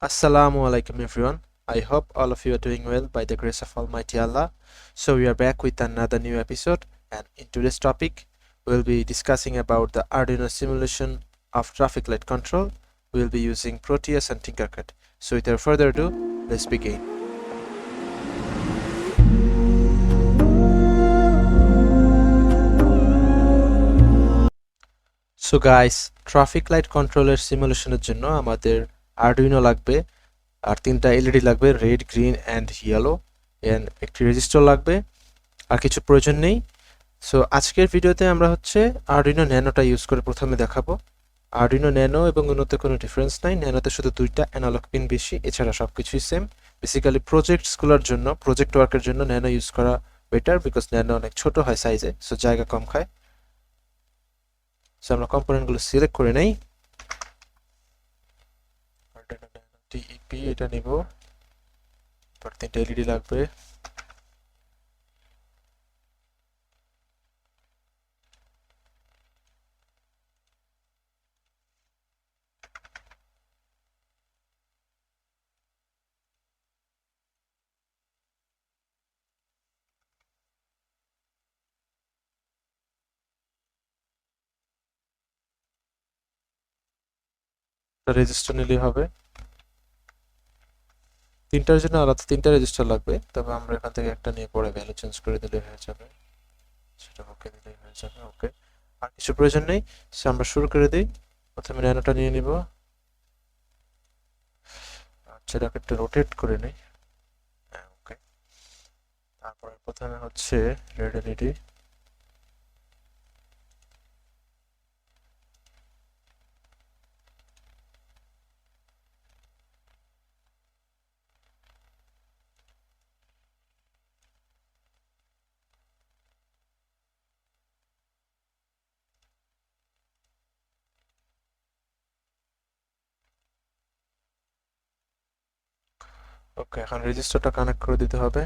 Assalamu alaikum everyone. I hope all of you are doing well by the grace of Almighty Allah. So we are back with another new episode, and in today's topic we'll be discussing about the Arduino simulation of traffic light control. We'll be using Proteus and Tinkercad. So without further ado, let's begin. So guys, traffic light controller সিমুলেশনের জন্য আমাদের Arduino লাগবে, আর তিনটা LED লাগবে, red, green and yellow, and একটি resistor লাগবে, আর কিছু প্রয়োজন নেই। সো আজকের ভিডিওতে আমরা Arduino ন্যানোটা ইউজ করে প্রথমে দেখাবো। Arduino ন্যানো এবং অন্যতে কোনো ডিফারেন্স নাই, ন্যানোতে শুধু দুইটা অ্যানালগ পিন বেশি, এছাড়া সব কিছুই সেম। বেসিক্যালি প্রজেক্টসগুলোর জন্য, প্রজেক্ট ওয়ার্কের জন্য ন্যানো ইউজ করা বেটার, বিকজ ন্যানো অনেক ছোট হয় সাইজে, সো জায়গা কম খায়। সো আমরা কম্পোনেন্টগুলো সিলেক্ট করে নেই। Arduino Nano TEP এটা নিব, তারপর তিনটা এলইডি লাগবে। রেজিস্টার নিলেই হবে। তিনটার জন্য আলাদা তিনটা রেজিস্টার লাগবে, তবে আমরা এখান থেকে একটা নিয়ে পরে ভ্যালু চেঞ্জ করে দিলে হয়ে যাবে, সেটা ওকে দিলেই হয়ে যাবে। ওকে, আর কিছু প্রয়োজন নেই। সো আমরা শুরু করে দিই। প্রথমে ন্যানোটা নিয়ে নিব, আচ্ছা এটাকে একটু রোটেট করে নিই। হ্যাঁ ওকে, তারপরে প্রথমে রেড এলইডি, ওকে এখন রেজিস্টারটা কানেক্ট করে দিতে হবে।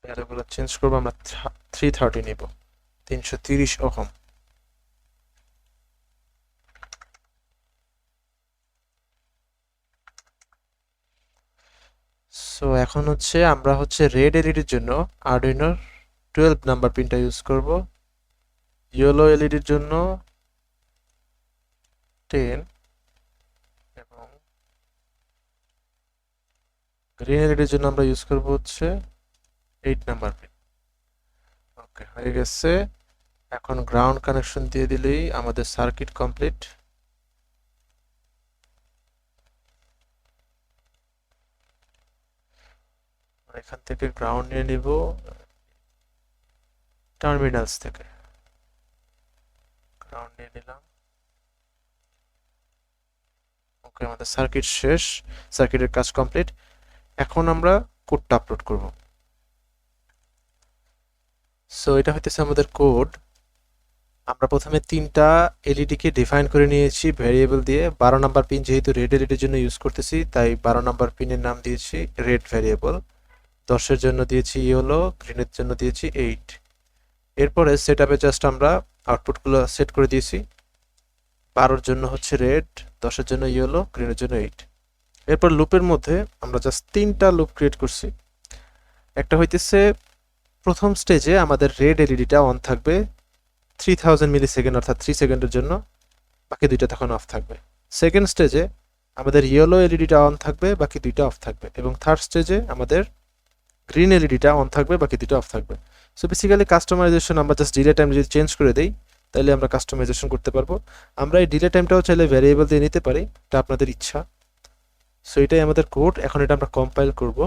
ভ্যালুগুলো চেঞ্জ করবো, আমরা 330 নিব, 330 ওহম। সো এখন আমরা রেড এলইডির জন্য Arduino 12 নাম্বার পিনটা ইউজ করব, ইয়েলো এলইডির জন্য 10 এবং গ্রিন এলইডির জন্য আমরা ইউজ করব 8 নাম্বার পিন। ওকে হয়ে গেছে। এখন গ্রাউন্ড কানেকশন দিয়ে দিলেই আমাদের সার্কিট কমপ্লিট। এখান থেকে গ্রাউন্ড নিয়ে নিব টার্মিনালস থেকে, গ্রাউন্ড নিয়ে নিলাম। ওকে আমাদের সার্কিট শেষ, সার্কিটের কাজ কমপ্লিট। এখন আমরা কোডটা আপলোড করব। সো এটা হইতেছে আমাদের কোড। আমরা প্রথমে তিনটা এলইডি কে ডিফাইন করে নিয়েছি ভেরিয়েবল দিয়ে। 12 নাম্বার পিন যেহেতু রেড এলইডির জন্য ইউজ করতেছি, তাই 12 নাম্বার পিনের নাম দিয়েছি রেড ভেরিয়েবল। 10-এর জন্য দিয়েছি ইয়েলো, গ্রিনের জন্য দিয়েছি 8। এরপরে সেটআপে জাস্ট আমরা আউটপুটগুলো সেট করে দিয়েছি। 12-এর জন্য রেড, 10-এর জন্য ইয়েলো, গ্রিনের জন্য 8। এরপর লুপের মধ্যে আমরা জাস্ট তিনটা লুপ ক্রিয়েট করছি। একটা হইতেছে প্রথম স্টেজে আমাদের রেড এলইডিটা অন থাকবে 3000 মিলি সেকেন্ড, অর্থাৎ 3 সেকেন্ডের জন্য, বাকি দুইটা তখন অফ থাকবে। সেকেন্ড স্টেজে আমাদের ইয়েলো এলইডিটা অন থাকবে, বাকি দুইটা অফ থাকবে। এবং থার্ড স্টেজে আমাদের গ্রিন এলইডিটা অন থাকবে, বাকি দুইটা অফ থাকবে। সো বেসিক্যালি কাস্টমাইজেশন আমরা জাস্ট ডিলে টাইম যদি চেঞ্জ করে দেই, তাহলে আমরা কাস্টমাইজেশন করতে পারবো। আমরা এই ডিলে টাইমটাও চাইলে ভ্যারিয়েবল দিয়ে নিতে পারি, এটা আপনাদের ইচ্ছা। সো এটাই আমাদের কোড। এখন এটা আমরা কম্পাইল করব।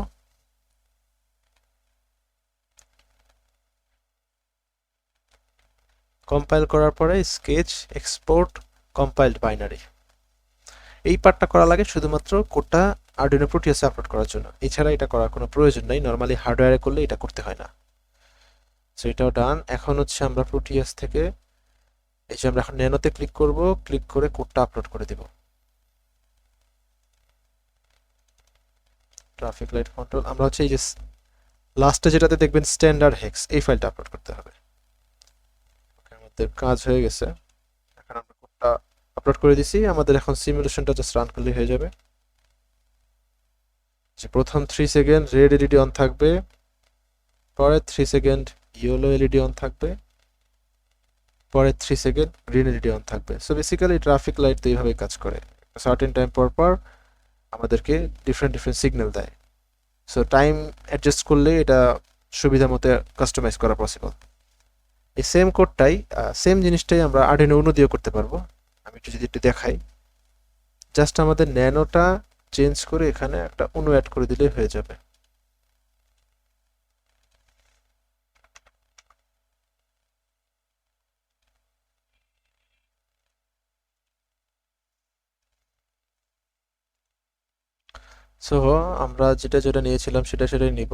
কম্পাইল করার পরে স্কেচ এক্সপোর্ট কম্পাইলড বাইনারি, এই পার্টটা করা লাগে শুধুমাত্র কোডটা Arduino Proteus আপলোড করার জন্য। এছাড়া এটা করার কোনো প্রয়োজন নাই, নর্মালি হার্ডওয়্যারে করলে এটা করতে হয় না। সো এটাও ডান। এখন আমরা Proteus থেকে এই যে আমরা এখন ন্যানোতে ক্লিক করব, ক্লিক করে কোডটা আপলোড করে দেব। ট্রাফিক লাইট কন্ট্রোল, আমরা হচ্ছে এই যে লাস্টে যেটাতে দেখবেন স্ট্যান্ডার্ড হেক্স, এই ফাইলটা আপলোড করতে হবে। আমাদের কাজ হয়ে গেছে, এখন আমরা কোডটা আপলোড করে দিছি। আমাদের এখন সিমুলেশনটা জাস্ট রান করলেই হয়ে যাবে। যে প্রথম 3 সেকেন্ড রেড এলইডি অন থাকবে, পরে 3 সেকেন্ড ইয়েলো এলইডি অন থাকবে, পরে 3 সেকেন্ড গ্রিন এলইডি অন থাকবে। সো বেসিক্যালি ট্রাফিক লাইট তো এইভাবে কাজ করে, সার্টেন টাইম পর পর আমাদেরকে ডিফারেন্ট সিগন্যাল দেয়। সো টাইম অ্যাডজাস্ট করলে এটা সুবিধা মতো কাস্টমাইজ করা পসিবল। এই সেম কোডটাই, সেম জিনিসটাই আমরা আর্ডিনো উনো দিয়েও করতে পারবো। আমি যদি একটু দেখাই, জাস্ট আমাদের ন্যানোটা চেঞ্জ করে এখানে একটা উনো অ্যাড করে দিলেই হয়ে যাবে। সো আমরা যেটা যেটা নিয়েছিলাম সেটাই নিব।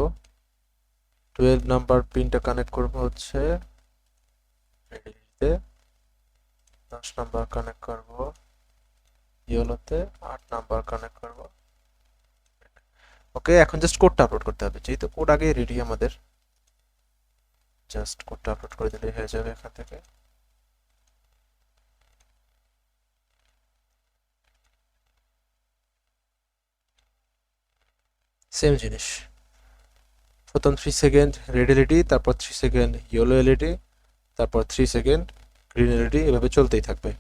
12 নাম্বার পিনটা কানেক্ট করব হচ্ছে রেডিতে, 10 নাম্বার কানেক্ট করব ইয়েলোতে, 8 নাম্বার কানেক্ট করব। ওকে, এখন জাস্ট কোডটা আপলোড করতে হবে, যেহেতু কোড আগে রেডি আমাদের, জাস্ট কোডটা আপলোড করে দিলেই হয়ে যাবে এখান থেকে। সেম জিনিস, প্রথম 3 সেকেন্ড রেড এলইডি, তারপর 3 সেকেন্ড ইয়েলো এলইডি, তারপর 3 সেকেন্ড গ্রিন এলইডি, এভাবে চলতেই থাকবে।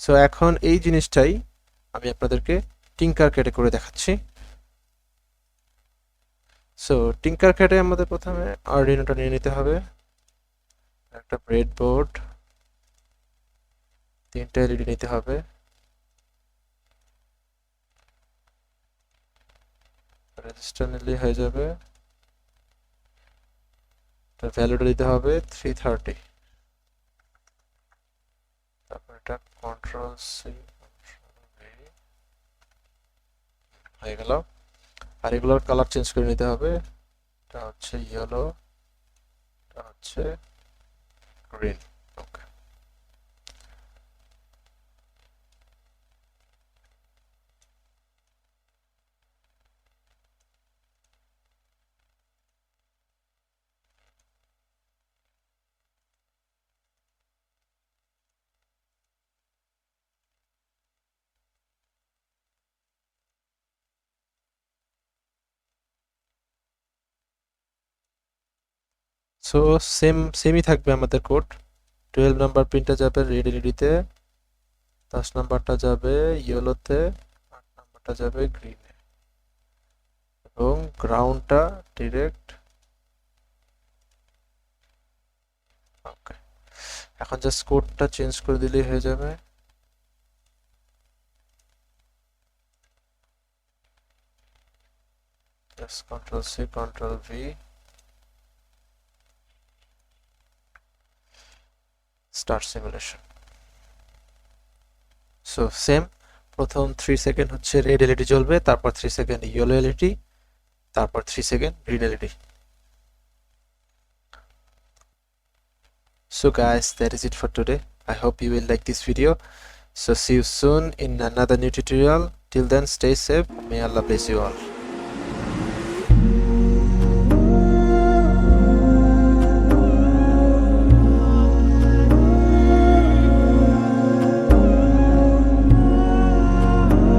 সো এখন এই জিনিসটাই আমি আপনাদেরকে টিঙ্কারক্যাডে করে দেখাচ্ছি। সো টিঙ্কারক্যাডে আমাদের প্রথমে আরডিনোটা নিয়ে নিতে হবে, একটা ব্রেডবোর্ড, 3টা এলইডি নিতে হবে, রেজিস্টার নিলেই হয়ে যাবে, তার ভ্যালুটা দিতে হবে 330, তারপর এটা কন্ট্রোল সি হয়ে গেল। আর এগুলোর কালার চেঞ্জ করে নিতে হবে, এটা হচ্ছে ইয়েলো, এটা হচ্ছে গ্রিন। ওকে, সো সেমই থাকবে আমাদের কোড। 12 নাম্বার পিনটা যাবে রেড এলইডিতে, 10 নাম্বারটা যাবে ইয়েলোতে, 8 নাম্বারটা যাবে গ্রিনে, এবং গ্রাউন্ডটা ডিরেক্ট। ওকে, এখন জাস্ট কোডটা চেঞ্জ করে দিলেই হয়ে যাবে। Just control C control V, start simulation. So same, প্রথম 3 সেকেন্ড হচ্ছে রেড এলইডি জ্বলবে, তারপর 3 সেকেন্ড ইয়েলো এলইডি, তারপর 3 second green LED. So guys, that is it for today. I hope you will like this video. So see you soon in another new tutorial. Till then, stay safe. May Allah bless you all.